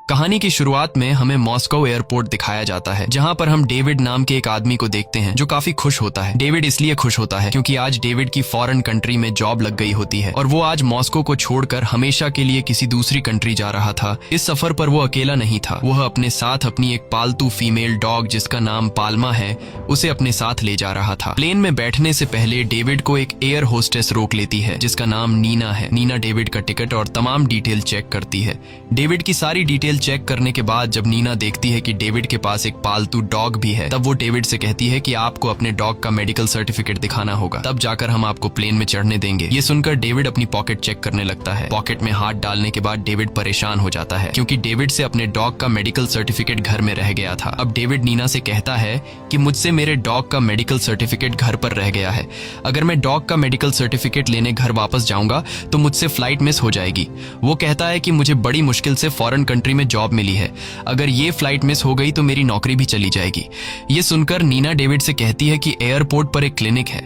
कहानी की शुरुआत में हमें मॉस्को एयरपोर्ट दिखाया जाता है, जहां पर हम डेविड नाम के एक आदमी को देखते हैं जो काफी खुश होता है। डेविड इसलिए खुश होता है क्योंकि आज डेविड की फॉरेन कंट्री में जॉब लग गई होती है और वो आज मॉस्को को छोड़कर हमेशा के लिए किसी दूसरी कंट्री जा रहा था। इस सफर पर वो अकेला नहीं था, वह अपने साथ अपनी एक पालतू फीमेल डॉग जिसका नाम पाल्मा है उसे अपने साथ ले जा रहा था। प्लेन में बैठने से पहले डेविड को एक एयर होस्टेस रोक लेती है जिसका नाम नीना है। नीना डेविड का टिकट और तमाम डिटेल चेक करती है। डेविड की सारी डिटेल चेक करने के बाद जब नीना देखती है कि डेविड के पास एक पालतू डॉग भी है, तब वो डेविड से कहती है कि आपको अपने डॉग का मेडिकल सर्टिफिकेट दिखाना होगा, तब जाकर हम आपको प्लेन में चढ़ने देंगे। ये सुनकर डेविड अपनी पॉकेट चेक करने लगता है। पॉकेट में हाथ डालने के बाद डेविड परेशान हो जाता है क्योंकि डेविड से अपने डॉग का मेडिकल सर्टिफिकेट घर में रह गया था। अब डेविड नीना से कहता है कि मुझसे मेरे डॉग का मेडिकल सर्टिफिकेट घर पर रह गया है। अगर मैं डॉग का मेडिकल सर्टिफिकेट लेने घर वापस जाऊंगा तो मुझसे फ्लाइट मिस हो जाएगी। वो कहता है कि मुझे बड़ी मुश्किल से फॉरेन कंट्री में जॉब मिली है, अगर ये फ्लाइट मिस हो गई तो मेरी नौकरी भी चली जाएगी। ये सुनकर नीना डेविड से कहती है कि एयरपोर्ट पर एक क्लिनिक है,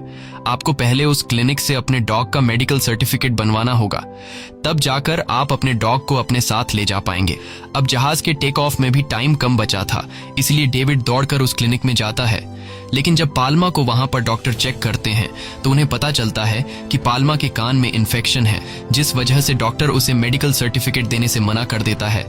आपको पहले उस क्लिनिक से अपने डॉग का मेडिकल सर्टिफिकेट बनवाना होगा, तब जाकर आप अपने डॉग को अपने साथ ले जा पाएंगे। अब जहाज के टेक ऑफ में भी टाइम कम बचा था, इसलिए डेविड दौड़कर उस क्लिनिक में जाता है। लेकिन जब पाल्मा को वहां पर डॉक्टर चेक करते हैं तो उन्हें पता चलता है कि पाल्मा के कान में इन्फेक्शन है, जिस वजह से डॉक्टर उसे मेडिकल सर्टिफिकेट देने से मना कर देता है।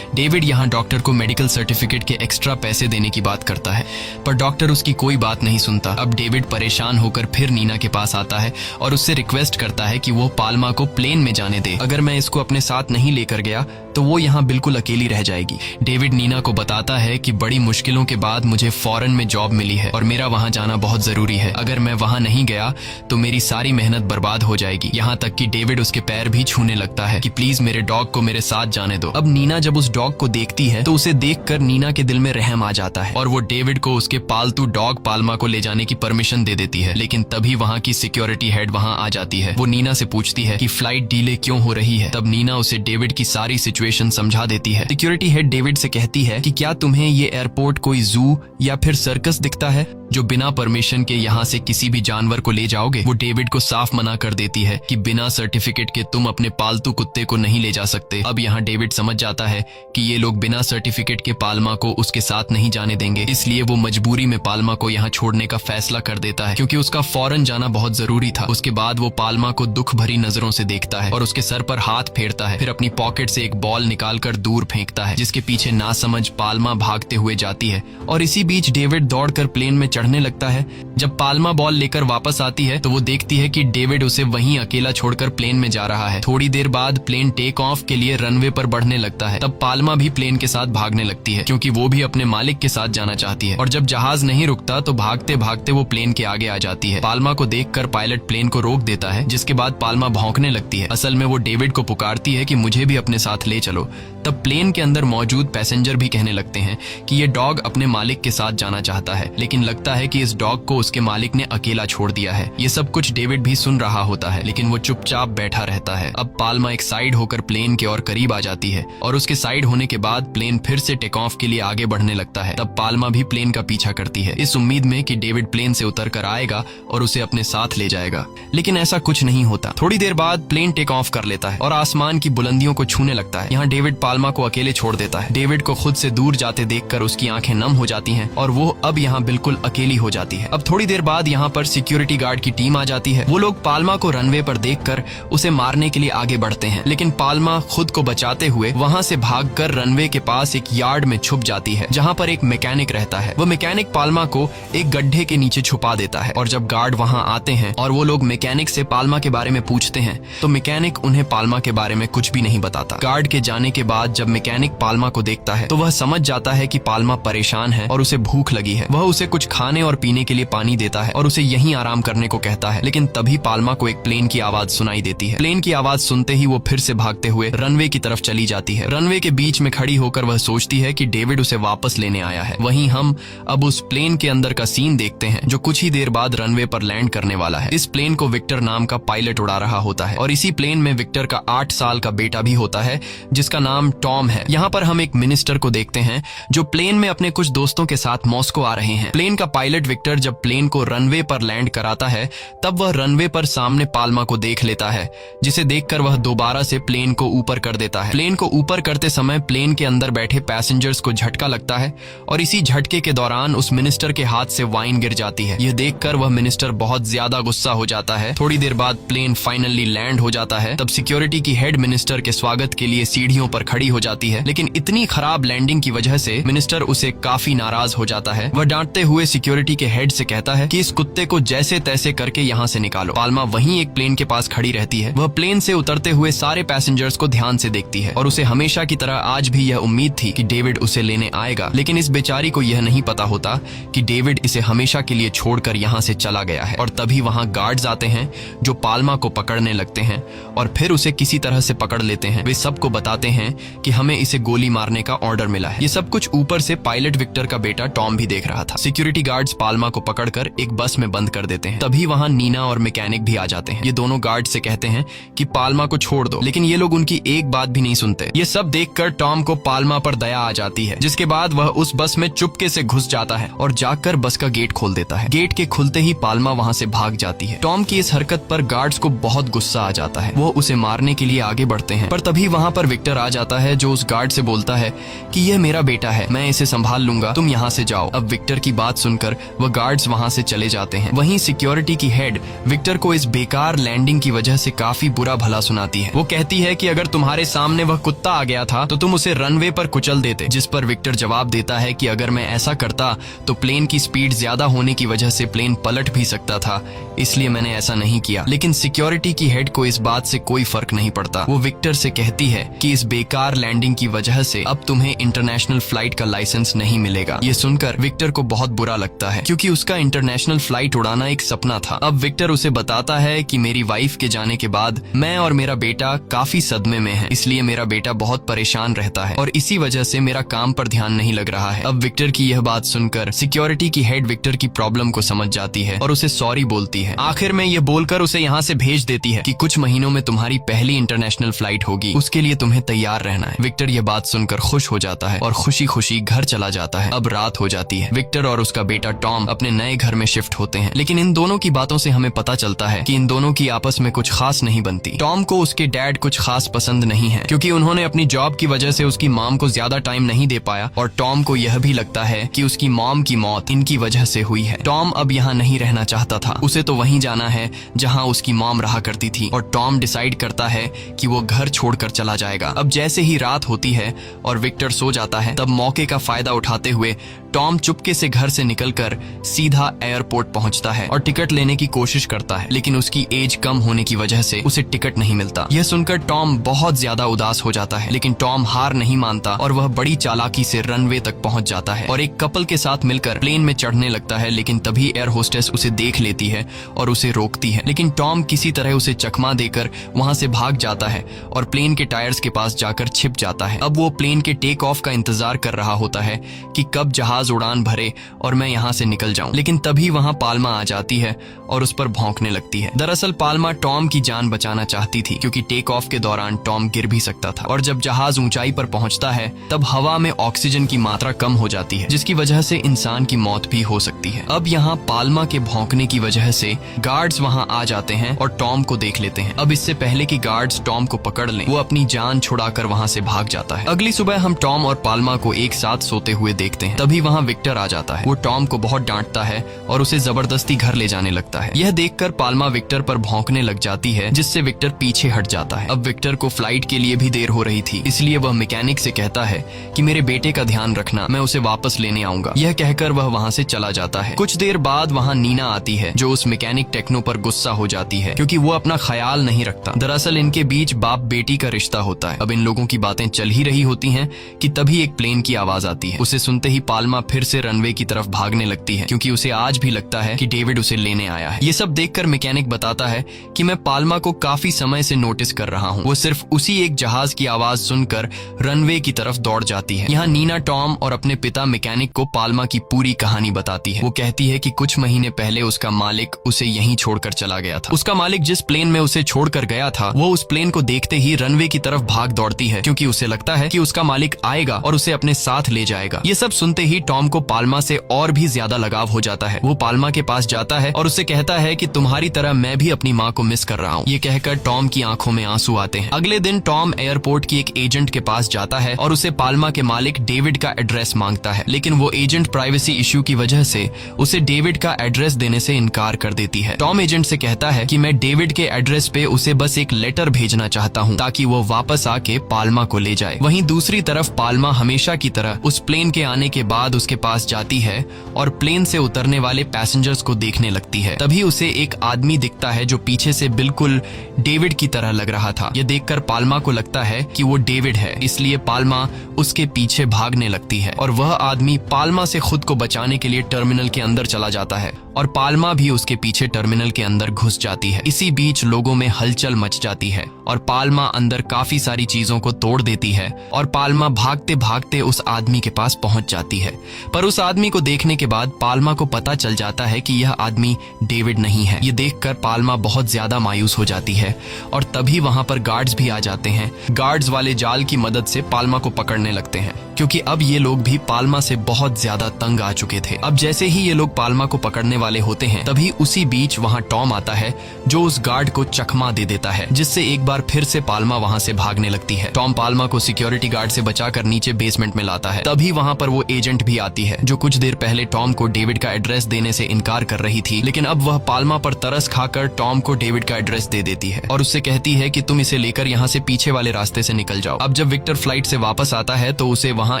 डेविड यहां डॉक्टर को मेडिकल सर्टिफिकेट के एक्स्ट्रा पैसे देने की बात करता है, पर डॉक्टर उसकी कोई बात नहीं सुनता। अब डेविड परेशान होकर फिर नीना के पास आता है और उससे रिक्वेस्ट करता है कि वो पाल्मा को प्लेन में जाने दे। अगर मैं इसको अपने साथ नहीं लेकर गया तो वो यहाँ बिल्कुल अकेली रह जाएगी। डेविड नीना को बताता है कि बड़ी मुश्किलों के बाद मुझे फॉरेन में जॉब मिली है और मेरा वहां जाना बहुत जरूरी है। अगर मैं वहां नहीं गया तो मेरी सारी मेहनत बर्बाद हो जाएगी। यहाँ तक कि डेविड उसके पैर भी छूने लगता है कि प्लीज मेरे डॉग को मेरे साथ जाने दो। अब नीना जब उस डॉग को देखती है तो उसे देखकर नीना के दिल में रहम आ जाता है और वो डेविड को उसके पालतू डॉग पाल्मा को ले जाने की परमिशन दे देती है। लेकिन तभी वहाँ की सिक्योरिटी हेड वहाँ आ जाती है। वो नीना से पूछती है कि फ्लाइट डिले क्यों हो रही है। तब नीना उसे डेविड की सारी सिचुएशन समझा देती है। सिक्योरिटी हेड डेविड से कहती है कि क्या तुम्हें ये एयरपोर्ट कोई जू या फिर सर्कस दिखता है जो बिना परमिशन के यहाँ से किसी भी जानवर को ले जाओगे। वो डेविड को साफ मना कर देती है कि बिना सर्टिफिकेट के तुम अपने पालतू कुत्ते को नहीं ले जा सकते। अब यहाँ डेविड समझ जाता है कि ये लोग बिना सर्टिफिकेट के पाल्मा को उसके साथ नहीं जाने देंगे, इसलिए वो मजबूरी में पाल्मा को यहाँ छोड़ने का फैसला कर देता है क्योंकि उसका फौरन जाना बहुत जरूरी था। उसके बाद वो पाल्मा को दुख भरी नजरों से देखता है और उसके सर पर हाथ फेरता है, फिर अपनी पॉकेट से एक बॉल निकालकर दूर फेंकता है जिसके पीछे नासमझ पाल्मा भागते हुए जाती है। और इसी बीच डेविड दौड़कर प्लेन में चढ़ने लगता है। जब पाल्मा बॉल लेकर वापस आती है तो वो देखती है कि डेविड उसे वहीं अकेला छोड़कर प्लेन में जा रहा है। थोड़ी देर बाद प्लेन टेक ऑफ के लिए रनवे पर बढ़ने लगता है। तब पाल्मा भी प्लेन के साथ भागने लगती है क्योंकि वो भी अपने मालिक के साथ जाना चाहती है। और जब जहाज नहीं रुकता तो भागते भागते वो प्लेन के आगे आ जाती है। पाल्मा को देखकर पायलट प्लेन को रोक देता है, जिसके बाद पाल्मा भौंकने लगती है। असल में वो डेविड को पुकारती है कि मुझे भी अपने साथ ले चलो। तब प्लेन के अंदर मौजूद पैसेंजर भी कहने लगते हैं कि ये डॉग अपने मालिक के साथ जाना चाहता है, लेकिन लगता है कि इस डॉग को उसके मालिक ने अकेला छोड़ दिया है। ये सब कुछ डेविड भी सुन रहा होता है, लेकिन वो चुपचाप बैठा रहता है। अब पाल्मा एक साइड होकर प्लेन के और करीब आ जाती है और उसके साइड होने के बाद प्लेन फिर से टेक ऑफ के लिए आगे बढ़ने लगता है। तब पाल्मा भी प्लेन का पीछा करती है, इस उम्मीद में कि डेविड प्लेन से उतर कर आएगा और उसे अपने साथ ले जाएगा, लेकिन ऐसा कुछ नहीं होता। थोड़ी देर बाद प्लेन टेक ऑफ कर लेता है और आसमान की बुलंदियों को छूने लगता है। यहाँ डेविड पाल्मा को अकेले छोड़ देता है। डेविड को खुद से दूर जाते देखकर उसकी आंखें नम हो जाती हैं और वो अब यहाँ बिल्कुल अकेली हो जाती है। अब थोड़ी देर बाद यहाँ पर सिक्योरिटी गार्ड की टीम आ जाती है। वो लोग पाल्मा को रनवे पर देखकर उसे मारने के लिए आगे बढ़ते हैं, लेकिन पाल्मा खुद को बचाते हुए वहाँ से भागकर रनवे के पास एक यार्ड में छुप जाती है जहाँ पर एक मैकेनिक रहता है। वो मैकेनिक पाल्मा को एक गड्ढे के नीचे छुपा देता है और जब गार्ड वहाँ आते हैं और वो लोग मैकेनिक से पाल्मा के बारे में पूछते हैं तो मैकेनिक उन्हें पाल्मा के बारे में कुछ भी नहीं बताता। गार्ड के जाने के बाद जब मैकेनिक पाल्मा को देखता है तो वह समझ जाता है कि पाल्मा परेशान है और उसे भूख लगी है। वह उसे कुछ खाने और पीने के लिए पानी देता है और उसे यहीं आराम करने को कहता है। लेकिन तभी पाल्मा को एक प्लेन की आवाज सुनाई देती है। प्लेन की आवाज सुनते ही वो फिर से भागते हुए रनवे की तरफ चली जाती है। रनवे के बीच में खड़ी होकर वह सोचती है कि डेविड उसे वापस लेने आया है। वहीं हम अब उस प्लेन के अंदर का सीन देखते हैं जो कुछ ही देर बाद रनवे पर लैंड लैंड करने वाला है। इस प्लेन को विक्टर नाम का पायलट उड़ा रहा होता है और इसी प्लेन में विक्टर का 8 साल का बेटा भी होता है जिसका नाम टॉम है। यहाँ पर हम एक मिनिस्टर को देखते हैं जो प्लेन में अपने कुछ दोस्तों के साथ मॉस्को आ रहे हैं। प्लेन का पायलट विक्टर जब प्लेन को रनवे पर लैंड कराता है तब वह रनवे पर सामने पाल्मा को देख लेता है, जिसे देखकर वह दोबारा से प्लेन को ऊपर कर देता है। प्लेन को ऊपर करते समय प्लेन के अंदर बैठे पैसेंजर्स को झटका लगता है और इसी झटके के दौरान उस मिनिस्टर के हाथ से वाइन गिर जाती है। यह देखकर वह मिनिस्टर बहुत ज्यादा गुस्सा हो जाता है। थोड़ी देर बाद प्लेन फाइनली लैंड हो जाता है। तब सिक्योरिटी की हेड मिनिस्टर के स्वागत के लिए सीढ़ियों पर खड़ी हो जाती है, लेकिन इतनी खराब लैंडिंग की वजह से मिनिस्टर उसे काफी नाराज हो जाता है। वह डांटते हुए सिक्योरिटी के हेड से कहता है कि इस कुत्ते को जैसे तैसे करके यहाँ से निकालो। पाल्मा वहीं एक प्लेन के पास खड़ी रहती है। वह प्लेन से उतरते हुए सारे पैसेंजर्स को ध्यान से देखती है और उसे हमेशा की तरह आज भी यह उम्मीद थी कि डेविड उसे लेने आएगा, लेकिन इस बेचारी को यह नहीं पता होता कि डेविड इसे हमेशा के लिए छोड़कर यहाँ से चला गया है। और तभी वहाँ गार्ड्स आते हैं जो पाल्मा को पकड़ने लगते हैं और फिर उसे किसी तरह से पकड़ लेते हैं। वे सबको बताते हैं कि हमें इसे गोली मारने का ऑर्डर मिला है। ये सब कुछ ऊपर से पायलट विक्टर का बेटा टॉम भी देख रहा था। सिक्योरिटी गार्ड्स पाल्मा को पकड़कर एक बस में बंद कर देते हैं। तभी वहाँ नीना और मैकेनिक भी आ जाते हैं। ये दोनों गार्ड से कहते हैं कि पाल्मा को छोड़ दो, लेकिन ये लोग उनकी एक बात भी नहीं सुनते। ये सब देखकर टॉम को पाल्मा पर दया आ जाती है, जिसके बाद वह उस बस में चुपके से घुस जाता है और जाकर बस का गेट खोल देता है। गेट के खुलते ही पाल्मा वहाँ से भाग जाती है। टॉम की इस हरकत पर गार्ड्स को बहुत गुस्सा आ जाता है। वो उसे मारने के लिए आगे बढ़ते हैं, पर तभी वहाँ पर विक्टर आ जाता है जो उस गार्ड से बोलता है कि यह मेरा बेटा है, मैं इसे संभाल लूंगा, तुम यहाँ से जाओ। अब विक्टर की बात सुनकर वह गार्ड्स वहाँ से चले जाते हैं। वहीं सिक्योरिटी की हेड विक्टर को इस बेकार लैंडिंग की वजह से काफी बुरा भला सुनाती है। वो कहती है कि अगर तुम्हारे सामने वह कुत्ता आ गया था तो तुम उसे रनवे पर कुचल देते, जिस पर विक्टर जवाब देता है कि अगर मैं ऐसा करता तो प्लेन की स्पीड ज्यादा होने की वजह से प्लेन पलट भी सकता था, इसलिए मैंने ऐसा नहीं किया। लेकिन सिक्योरिटी की हेड को इस बात से कोई फर्क नहीं पड़ता। वो विक्टर से कहती है कि इस बेकार लैंडिंग की वजह से अब तुम्हें इंटरनेशनल फ्लाइट का लाइसेंस नहीं मिलेगा। ये सुनकर विक्टर को बहुत बुरा लगता है क्योंकि उसका इंटरनेशनल फ्लाइट उड़ाना एक सपना था। अब विक्टर उसे बताता है कि मेरी वाइफ के जाने के बाद मैं और मेरा बेटा काफी सदमे में हैं, इसलिए मेरा बेटा बहुत परेशान रहता है और इसी वजह से मेरा काम पर ध्यान नहीं लग रहा है। अब विक्टर की यह बात सुनकर सिक्योरिटी की हेड विक्टर की प्रॉब्लम को समझ जाती है और उसे सॉरी बोलती है। आखिर में ये बोलकर उसे यहाँ से भेज देती है कि कुछ महीनों में तुम्हारी पहली इंटरनेशनल फ्लाइट होगी, उसके लिए तुम्हें तैयार रहना है। विक्टर यह बात सुनकर खुश हो जाता है और खुशी खुशी घर चला जाता है। अब रात हो जाती है। विक्टर और उसका बेटा टॉम अपने नए घर में शिफ्ट होते हैं, लेकिन इन दोनों की बातों से हमें पता चलता है कि इन दोनों की आपस में कुछ खास नहीं बनती। टॉम को उसके डैड कुछ खास पसंद नहीं है क्योंकि उन्होंने अपनी जॉब की वजह से उसकी मॉम को ज्यादा टाइम नहीं दे पाया और टॉम को यह भी लगता है कि उसकी मॉम की मौत इनकी वजह से हुई है। टॉम अब यहाँ नहीं रहना चाहता था, उसे तो वहीं जाना है जहाँ उसकी मॉम रहा करती थी और टॉम डिसाइड करता है कि वो घर छोड़कर चला जाएगा। अब जैसे ही रात होती है और विक्टर सो जाता है, तब मौके का फायदा उठाते हुए टॉम चुपके से घर से निकलकर सीधा एयरपोर्ट पहुंचता है और टिकट लेने की कोशिश करता है, लेकिन उसकी एज कम होने की वजह से उसे टिकट नहीं मिलता। यह सुनकर टॉम बहुत ज्यादा उदास हो जाता है, लेकिन टॉम हार नहीं मानता और वह बड़ी चालाकी से रनवे तक पहुंच जाता है और एक कपल के साथ मिलकर प्लेन में चढ़ने लगता है। लेकिन तभी एयर होस्टेस उसे देख लेती है और उसे रोकती है, लेकिन टॉम किसी तरह उसे चकमा देकर वहां से भाग जाता है और प्लेन के टायर्स के पास जाकर छिप जाता है। अब वो प्लेन के टेक ऑफ का इंतजार कर रहा होता है कि कब जहाज उड़ान भरे और मैं यहाँ से निकल जाऊं, लेकिन तभी वहाँ पाल्मा आ जाती है और उस पर भौंकने लगती है। दरअसल पाल्मा टॉम की जान बचाना चाहती थी क्योंकि टेक ऑफ के दौरान टॉम गिर भी सकता था और जब जहाज ऊंचाई पर पहुंचता है तब हवा में ऑक्सीजन की मात्रा कम हो जाती है, जिसकी वजह से इंसान की मौत भी हो सकती है। अब यहाँ पाल्मा के भौंकने की वजह से गार्ड्स वहाँ आ जाते हैं और टॉम को देख लेते हैं। अब इससे पहले कि गार्ड्स टॉम को पकड़ लें, वो अपनी जान छुड़ाकर वहाँ से भाग जाता है। अगली सुबह हम टॉम और पाल्मा को एक साथ सोते हुए देखते हैं। तभी वहाँ विक्टर आ जाता है। वो टॉम को बहुत डांटता है और उसे जबरदस्ती घर ले जाने लगता है। यह देखकर पाल्मा विक्टर पर भौंकने लग जाती है, जिससे विक्टर पीछे हट जाता है। अब विक्टर को फ्लाइट के लिए भी देर हो रही थी, इसलिए वह मैकेनिक से कहता है कि मेरे बेटे का ध्यान रखना, मैं उसे वापस लेने आऊंगा। यह कहकर वह वहाँ से चला जाता है। कुछ देर बाद वहाँ नीना आती है जो उस मैकेनिक टेक्नो पर गुस्सा हो जाती है क्योंकि वो अपना ख्याल नहीं रखता। दरअसल इनके बीच बाप बेटी का रिश्ता होता है। अब इन लोगों की बातें चल ही रही होती हैं कि तभी एक प्लेन की आवाज आती है। उसे सुनते ही पाल्मा फिर से रनवे की तरफ भागने लगती है क्योंकि उसे आज भी लगता है कि डेविड उसे लेने आया है। ये सब देखकर मैकेनिक बताता है कि मैं पाल्मा को काफी समय से नोटिस कर रहा हूँ। वो सिर्फ उसी एक जहाज की आवाज सुनकर रनवे की तरफ दौड़ जाती है। यहाँ नीना टॉम और अपने पिता मैकेनिक को पाल्मा की पूरी कहानी बताती है। वो कहती है कि कुछ महीने पहले उसका मालिक उसे यहीं छोड़कर चला गया था। उसका मालिक जिस प्लेन में उसे छोड़कर गया था वो उस प्लेन को देखते ही रनवे की तरफ भाग दौड़ती है, क्योंकि उसे लगता है कि उसका मालिक आएगा और उसे अपने साथ ले जाएगा। ये सब सुनते ही टॉम को पाल्मा से और भी ज्यादा लगाव हो जाता है। वो पाल्मा के पास जाता है और उससे कहता है कि तुम्हारी तरह मैं भी अपनी माँ को मिस कर रहा हूँ। ये कहकर टॉम की आंखों में आंसू आते हैं। अगले दिन टॉम एयरपोर्ट की एक एजेंट के पास जाता है और उसे पाल्मा के मालिक डेविड का एड्रेस मांगता है, लेकिन वो एजेंट प्राइवेसी इश्यू की वजह से उसे डेविड का एड्रेस देने से इनकार कर देती है। टॉम एजेंट से कहता है कि मैं डेविड के एड्रेस पे उसे बस एक लेटर भेजना चाहता हूँ ताकि वो वापस आके पाल्मा को ले जाए। वहीं दूसरी तरफ पाल्मा हमेशा की तरह उस प्लेन के आने के बाद उसके पास जाती है और प्लेन से उतरने वाले पैसेंजर्स को देखने लगती है। तभी उसे एक आदमी दिखता है जो पीछे से बिल्कुल डेविड की तरह लग रहा था। यह देखकर पाल्मा को लगता है कि वो डेविड है, इसलिए पाल्मा उसके पीछे भागने लगती है और वह आदमी पाल्मा से खुद को बचाने के लिए टर्मिनल के अंदर चला जाता है और पाल्मा भी उसके पीछे टर्मिनल के अंदर घुस जाती है। इसी बीच लोगों में हलचल मच जाती है और पाल्मा अंदर काफी सारी चीजों को तोड़ देती है और पाल्मा भागते भागते उस आदमी के पास पहुंच जाती है। पर उस आदमी को देखने के बाद पाल्मा को पता चल जाता है कि यह आदमी डेविड नहीं है। ये देखकर पाल्मा बहुत ज्यादा मायूस हो जाती है और तभी वहां पर गार्ड्स भी आ जाते हैं। गार्ड्स वाले जाल की मदद से पाल्मा को पकड़ने लगते हैं, क्योंकि अब ये लोग भी पाल्मा से बहुत ज्यादा तंग आ चुके थे। अब जैसे ही ये लोग पाल्मा को पकड़ने वाले होते हैं तभी उसी बीच वहां टॉम आता है जो उस गार्ड को चकमा दे देता है, जिससे एक बार फिर से पाल्मा वहां से भागने लगती है। टॉम पाल्मा को सिक्योरिटी गार्ड से बचाकर नीचे बेसमेंट में लाता है। तभी वहां पर वो एजेंट भी आती है जो कुछ देर पहले टॉम को डेविड का एड्रेस देने से इनकार कर रही थी, लेकिन अब वह पाल्मा पर तरस खाकर टॉम को डेविड का एड्रेस दे देती है और उससे कहती है कि तुम इसे लेकर यहाँ से पीछे वाले रास्ते से निकल जाओ। अब जब विक्टर फ्लाइट से वापस आता है तो उसे वहाँ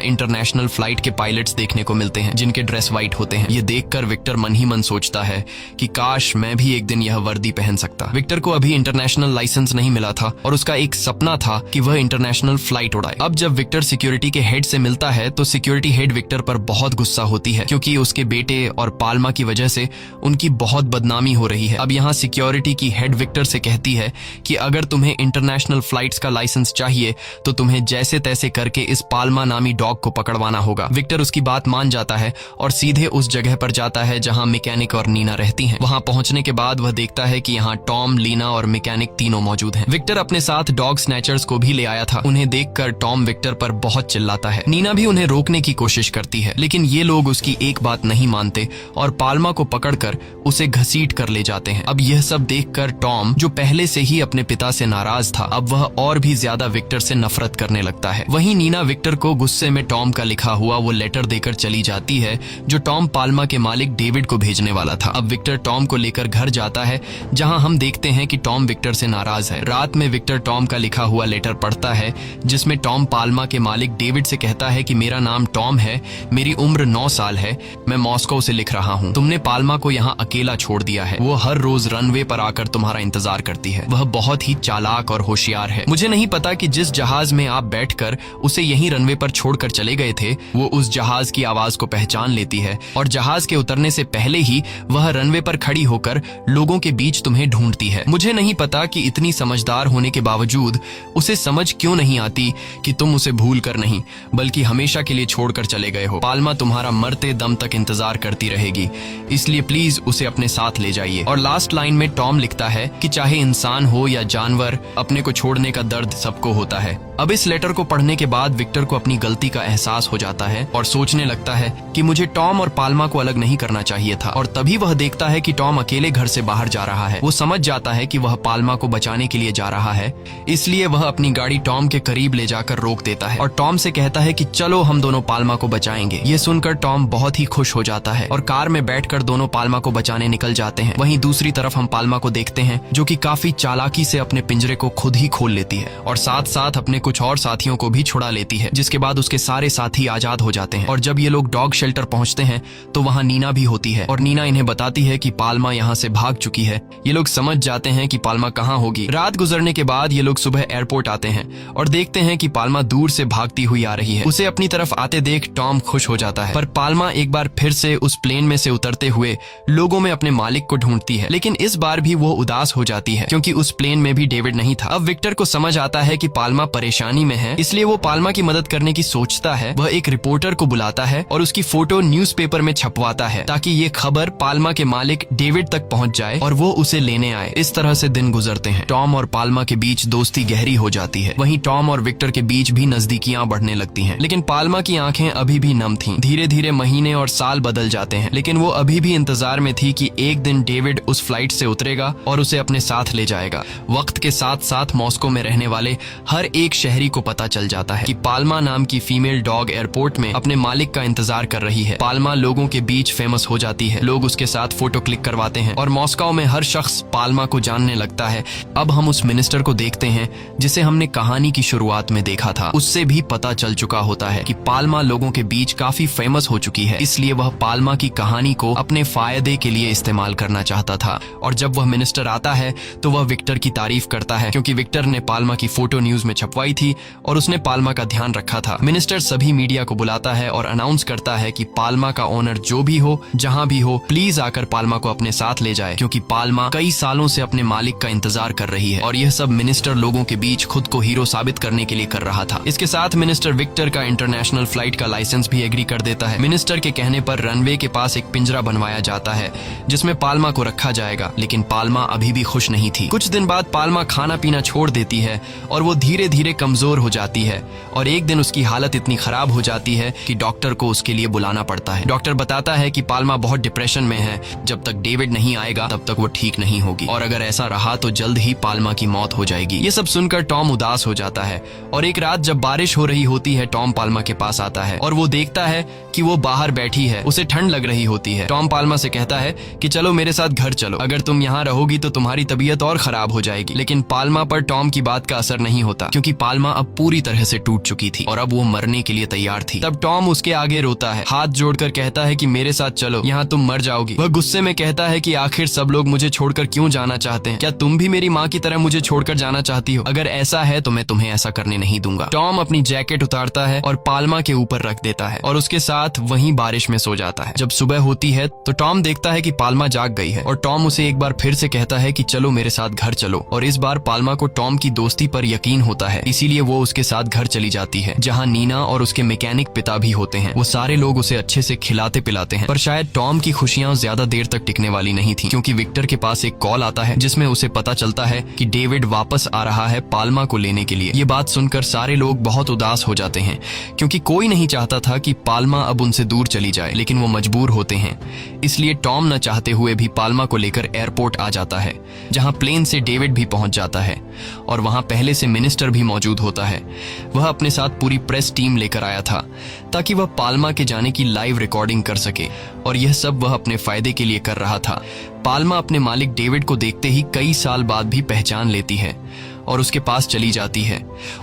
इंटरनेशनल फ्लाइट के पायलट्स देखने को मिलते हैं जिनके ड्रेस व्हाइट होते हैं। ये देखकर विक्टर मन ही मन सोचता है कि काश मैं भी एक दिन यह वर्दी पहन सकता। विक्टर को अभी इंटरनेशनल लाइसेंस नहीं मिला था और उसका एक सपना था कि वह इंटरनेशनल फ्लाइट उड़ाए। अब जब विक्टर सिक्योरिटी के हेड से मिलता है तो सिक्योरिटी हेड विक्टर पर बहुत गुस्सा होती है, क्योंकि उसके बेटे और पाल्मा की वजह से उनकी बहुत बदनामी हो रही है। अब यहाँ सिक्योरिटी की हेड विक्टर से कहती है कि अगर तुम्हें इंटरनेशनल फ्लाइट्स का लाइसेंस चाहिए तो तुम्हें जैसे तैसे करके इस पाल्मा नामी डॉग को पकड़वाना होगा। विक्टर उसकी बात मान जाता है और सीधे उस जगह पर जाता है जहाँ मैकेनिक और नीना रहती हैं। वहाँ पहुंचने के बाद वह देखता है कि यहाँ टॉम, लीना और मैकेनिक तीनों मौजूद हैं। विक्टर अपने साथ डॉग स्नैचर्स को भी ले आया था। उन्हें देखकर टॉम विक्टर पर बहुत चिल्लाता है। नीना भी उन्हें रोकने की कोशिश करती है, लेकिन ये लोग उसकी एक बात नहीं मानते और पाल्मा को पकड़कर उसे घसीट कर ले जाते हैं। अब यह सब देखकर टॉम, जो पहले से ही अपने पिता से नाराज था, अब वह और भी ज्यादा विक्टर से नफरत करने लगता है। वहीं नीना विक्टर को गुस्से में टॉम का लिखा हुआ वो लेटर देकर चली जाती है जो टॉम पाल्मा के मालिक डेविड को भेजने वाला था। अब विक्टर टॉम को लेकर घर जाता है, जहां हम देखते हैं कि टॉम विक्टर से नाराज है। रात में विक्टर टॉम का लिखा हुआ लेटर पढ़ता है जिसमें टॉम पाल्मा के मालिक डेविड से कहता है कि मेरा नाम टॉम है, मेरी उम्र 9 साल है, मैं मॉस्को से लिख रहा हूँ। तुमने पाल्मा को यहाँ अकेला छोड़ दिया है। वो हर रोज रनवे पर आकर तुम्हारा इंतजार करती है। वह बहुत ही चालाक और होशियार है। मुझे नहीं पता कि जिस जहाज में आप बैठकर उसे यहीं रनवे पर छोड़कर चले गए थे वो उस जहाज की आवाज को पहचान लेती है और जहाज के उतरने से पहले ही वह रनवे पर खड़ी होकर लोगों के बीच तुम्हें ढूंढती है। मुझे नहीं पता कि इतनी समझदार होने के बावजूद उसे समझ क्यों नहीं आती कि तुम उसे भूल कर नहीं बल्कि हमेशा के लिए छोड़कर चले गए हो। पाल्मा तुम्हारा मरते दम तक इंतजार करती रहेगी, इसलिए प्लीज उसे अपने साथ ले जाइए। और लास्ट लाइन में टॉम लिखता है कि चाहे इंसान हो या जानवर, अपने को छोड़ने का दर्द सबको होता है। अब इस लेटर को पढ़ने के बाद विक्टर को अपनी गलती का एहसास हो जाता है और सोचने लगता है कि मुझे टॉम और पाल्मा को अलग नहीं करना चाहिए था। और तभी वह देखता है कि टॉम अकेले घर से बाहर जा रहा है। वो समझ जाता है कि वह पाल्मा को बचाने के लिए जा रहा है, इसलिए वह अपनी गाड़ी टॉम के करीब ले जाकर रोक देता है और टॉम से कहता है कि चलो हम दोनों पाल्मा को बचाएंगे। ये सुनकर टॉम बहुत ही खुश हो जाता है और कार में बैठकर दोनों पाल्मा को बचाने निकल जाते हैं। वहीं दूसरी तरफ हम पाल्मा को देखते हैं जो कि काफी चालाकी से अपने पिंजरे को खुद ही खोल लेती है और साथ साथ अपने कुछ और साथियों को भी छुड़ा लेती है, जिसके बाद उसके सारे साथी आजाद हो जाते हैं। और जब ये लोग डॉग शेल्टर पहुंचते हैं तो वहां नीना भी होती है और नीना इन्हें बताती है कि पाल्मा यहाँ से भाग चुकी है। ये लोग समझ जाते हैं कि पाल्मा कहाँ होगी। रात गुजरने होने के बाद ये लोग सुबह एयरपोर्ट आते हैं और देखते हैं कि पाल्मा दूर से भागती हुई आ रही है। उसे अपनी तरफ आते देख टॉम खुश हो जाता है, पर पाल्मा एक बार फिर से उस प्लेन में से उतरते हुए लोगों में अपने मालिक को ढूंढती है। लेकिन इस बार भी वो उदास हो जाती है क्योंकि उस प्लेन में भी डेविड नहीं था। अब विक्टर को समझ आता है कि पाल्मा परेशानी में है, इसलिए वो पाल्मा की मदद करने की सोचता है। वह एक रिपोर्टर को बुलाता है और उसकी फोटो न्यूज़पेपर में छपवाता है ताकि ये खबर पाल्मा के मालिक डेविड तक पहुंच जाए और वो उसे लेने आए। इस तरह से दिन गुजरते हैं। टॉम और पाल्मा के बीच दोस्ती गहरी हो जाती है। वहीं टॉम और विक्टर के बीच भी नजदीकियां बढ़ने लगती हैं। लेकिन पाल्मा की आंखें अभी भी नम थीं। धीरे धीरे महीने और साल बदल जाते हैं, लेकिन वो अभी भी इंतजार में थी कि एक दिन डेविड उस फ्लाइट से उतरेगा और उसे अपने साथ ले जाएगा। वक्त के साथ साथ मॉस्को में रहने वाले हर एक शहरी को पता चल जाता है कि पाल्मा नाम की फीमेल डॉग एयरपोर्ट में अपने मालिक का इंतजार कर रही है। पाल्मा लोगों के बीच फेमस हो जाती है। लोग उसके साथ फोटो क्लिक करवाते हैं और मॉस्को में हर शख्स पाल्मा को जानने लगता है। अब हम उस मिनिस्टर को देखते हैं जिसे हमने कहानी की शुरुआत में देखा था। उससे भी पता चल चुका होता है कि पाल्मा लोगों के बीच काफी फेमस हो चुकी है, इसलिए वह पाल्मा की कहानी को अपने फायदे के लिए इस्तेमाल करना चाहता था। और जब वह मिनिस्टर आता है तो वह विक्टर की तारीफ करता है क्योंकि विक्टर ने पाल्मा की फोटो न्यूज में छपवाई थी और उसने पाल्मा का ध्यान रखा था। मिनिस्टर सभी मीडिया को बुलाता है और अनाउंस करता है कि पाल्मा का ओनर जो भी हो, जहां भी हो, प्लीज आकर पाल्मा को अपने साथ ले जाए क्योंकि पाल्मा कई सालों से अपने मालिक का इंतजार कर रही है। और यह सब मिनिस्टर लोगों के बीच खुद को हीरो साबित करने के लिए कर रहा था। इसके साथ मिनिस्टर विक्टर का इंटरनेशनल फ्लाइट का लाइसेंस भी एग्री कर देता है। मिनिस्टर के कहने पर रनवे के पास एक पिंजरा बनवाया जाता है जिसमें पाल्मा को रखा जाएगा, लेकिन पाल्मा अभी भी खुश नहीं थी। कुछ दिन बाद पाल्मा खाना पीना छोड़ देती है और वो धीरे धीरे कमजोर हो जाती है और एक दिन उसकी हालत इतनी खराब हो जाती है कि डॉक्टर को उसके लिए बुलाना पड़ता है। डॉक्टर बताता है कि पाल्मा बहुत डिप्रेशन में है, जब तक डेविड नहीं आएगा तब तक वो ठीक नहीं होगी और अगर ऐसा रहा तो जल्द ही पाल्मा की मौत हो जाएगी। ये सब सुनकर टॉम उदास हो जाता है और एक रात जब बारिश हो रही होती है टॉम पाल्मा के पास आता है और वो देखता है कि वो बाहर बैठी है। उसे ठंड लग रही होती है। टॉम पाल्मा से कहता है कि चलो मेरे साथ घर चलो, अगर तुम यहाँ रहोगी तो तुम्हारी तबीयत और खराब हो जाएगी। लेकिन पाल्मा पर टॉम की बात का असर नहीं होता क्योंकि पाल्मा अब पूरी तरह से टूट चुकी थी और अब वो मरने के लिए तैयार थी। तब टॉम उसके आगे रोता है, हाथ जोड़कर कहता है कि मेरे साथ चलो, यहाँ तुम मर जाओगी। वह गुस्से में कहता है कि आखिर सब लोग मुझे छोड़कर क्यों जाना चाहते हैं? क्या तुम भी मेरी माँ की तरह मुझे छोड़कर जाना चाहती हो? अगर ऐसा है तो मैं तुम्हें ऐसा करने नहीं दूंगा। टॉम अपनी जैकेट उतारता है और पाल्मा के ऊपर रख देता है और उसके साथ वहीं बारिश में सो जाता है। जब सुबह होती है तो टॉम देखता है कि पाल्मा जाग गई है और टॉम उसे एक बार फिर से कहता है कि चलो मेरे साथ घर चलो। और इस बार पाल्मा को टॉम की दोस्ती पर यकीन होता है, इसीलिए वो उसके साथ घर चली जाती है जहाँ नीना और उसके मैकेनिक पिता भी होते हैं। वो सारे लोग उसे अच्छे से खिलाते पिलाते हैं। पर शायद टॉम की खुशियां ज्यादा देर तक टिकने वाली नहीं थी क्योंकि विक्टर के पास एक कॉल आता है जिसमें उसे पता चलता है कि डेविड वापस आ रहा है पाल्मा को लेने के लिए। ये बात सुनकर सारे लोग बहुत उदास हो जाते हैं क्योंकि कोई नहीं चाहता था कि पाल्मा अब उनसे दूर चली जाए, लेकिन वो मजबूर होते हैं। इसलिए टॉम न चाहते हुए भी पाल्मा को लेकर एयरपोर्ट आ जाता है जहां प्लेन से डेविड भी पहुंच जाता है और वहां पहले से मिनिस्टर भी मौजूद होता है। वह अपने साथ पूरी प्रेस टीम लेकर आया था ताकि वह पाल्मा के जाने की लाइव रिकॉर्डिंग कर सके और यह सब वह अपने फायदे के लिए कर रहा था। पाल्मा अपने मालिक डेविड को देखते ही कई साल बाद भी पहचान लेती है और उसके पास चली जाती है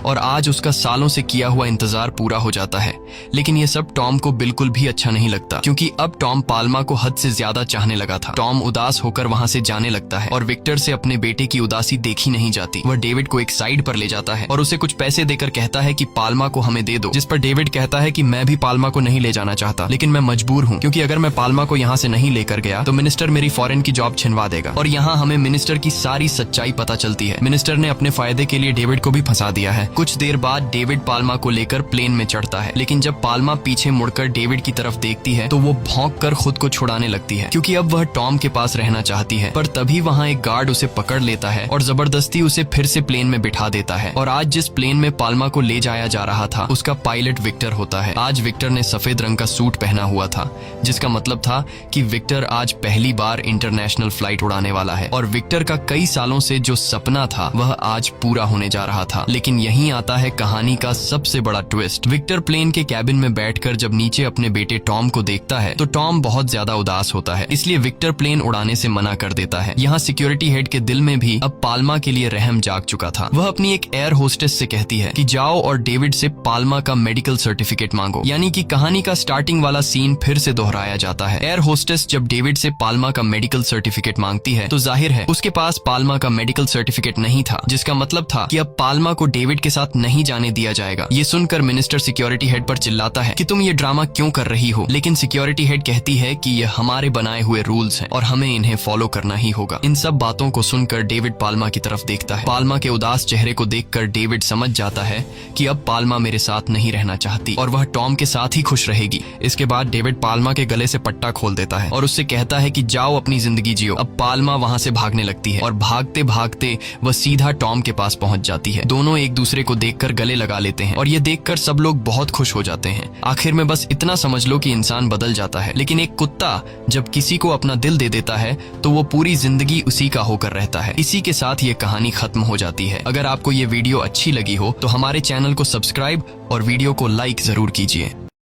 और आज उसका सालों से किया हुआ इंतजार पूरा हो जाता है। लेकिन यह सब टॉम को बिल्कुल भी अच्छा नहीं लगता क्योंकि अब टॉम पाल्मा को हद से ज्यादा चाहने लगा था। टॉम उदास होकर वहां से जाने लगता है और विक्टर से अपने बेटे की उदासी देखी नहीं जाती। वह डेविड को एक साइड पर ले जाता है और उसे कुछ पैसे देकर कहता है कि पाल्मा को हमें दे दो, जिस पर डेविड कहता है कि मैं भी पाल्मा को नहीं ले जाना चाहता, लेकिन मैं मजबूर हूँ क्योंकि अगर मैं पाल्मा को यहाँ से नहीं लेकर गया तो मिनिस्टर मेरी फॉरेन की जॉब छिनवा देगा। और यहाँ हमें मिनिस्टर की सारी सच्चाई पता चलती है। मिनिस्टर ने अपने फायदे के लिए डेविड को भी फंसा दिया है। कुछ देर बाद डेविड पाल्मा को लेकर प्लेन में चढ़ता है, लेकिन जब पाल्मा पीछे मुड़कर डेविड की तरफ देखती है तो वो भौंककर खुद को छुड़ाने लगती है क्योंकि अब वह टॉम के पास रहना चाहती है। पर तभी वहाँ एक गार्ड उसे पकड़ लेता है और जबरदस्ती उसे फिर से प्लेन में बिठा देता है। और आज जिस प्लेन में पाल्मा को ले जाया जा रहा था उसका पायलट विक्टर होता है। आज विक्टर ने सफेद रंग का सूट पहना हुआ था जिसका मतलब था कि विक्टर आज पहली बार इंटरनेशनल फ्लाइट उड़ाने वाला है और विक्टर का कई सालों से जो सपना था वह आज पूरा होने जा रहा था। लेकिन यहीं आता है कहानी का सबसे बड़ा ट्विस्ट। विक्टर प्लेन के कैबिन में बैठकर जब नीचे अपने बेटे टॉम को देखता है तो टॉम बहुत ज्यादा उदास होता है, इसलिए विक्टर प्लेन उड़ाने से मना कर देता है। यहाँ सिक्योरिटी हेड के दिल में भी अब पाल्मा के लिए रहम जाग चुका था। वह अपनी एक एयर होस्टेस से कहती है कि जाओ और डेविड से पाल्मा का मेडिकल सर्टिफिकेट मांगो। यानी कि कहानी का स्टार्टिंग वाला सीन फिर से दोहराया जाता है। एयर होस्टेस जब डेविड से पाल्मा का मेडिकल सर्टिफिकेट मांगती है तो जाहिर है उसके पास पाल्मा का मेडिकल सर्टिफिकेट नहीं था, जिसका जिसका मतलब था कि अब पाल्मा को डेविड के साथ नहीं जाने दिया जाएगा। ये सुनकर मिनिस्टर सिक्योरिटी हेड पर चिल्लाता है कि तुम ये ड्रामा क्यों कर रही हो, लेकिन सिक्योरिटी हेड कहती है कि ये हमारे बनाए हुए रूल्स हैं और हमें इन्हें फॉलो करना ही होगा। इन सब बातों को सुनकर डेविड पाल्मा की तरफ देखता है। पाल्मा के उदास चेहरे को देखकर डेविड समझ जाता है कि अब पाल्मा मेरे साथ नहीं रहना चाहती और वह टॉम के साथ ही खुश रहेगी। इसके बाद डेविड पाल्मा के गले से पट्टा खोल देता है और उससे कहता है कि जाओ अपनी जिंदगी जियो। अब पाल्मा वहां से भागने लगती है और भागते भागते वह सीधा टॉम के पास पहुंच जाती है। दोनों एक दूसरे को देखकर गले लगा लेते हैं और ये देखकर सब लोग बहुत खुश हो जाते हैं। आखिर में बस इतना समझ लो कि इंसान बदल जाता है, लेकिन एक कुत्ता जब किसी को अपना दिल दे देता है तो वो पूरी जिंदगी उसी का होकर रहता है। इसी के साथ ये कहानी खत्म हो जाती है। अगर आपको ये वीडियो अच्छी लगी हो तो हमारे चैनल को सब्सक्राइब और वीडियो को लाइक जरूर कीजिए।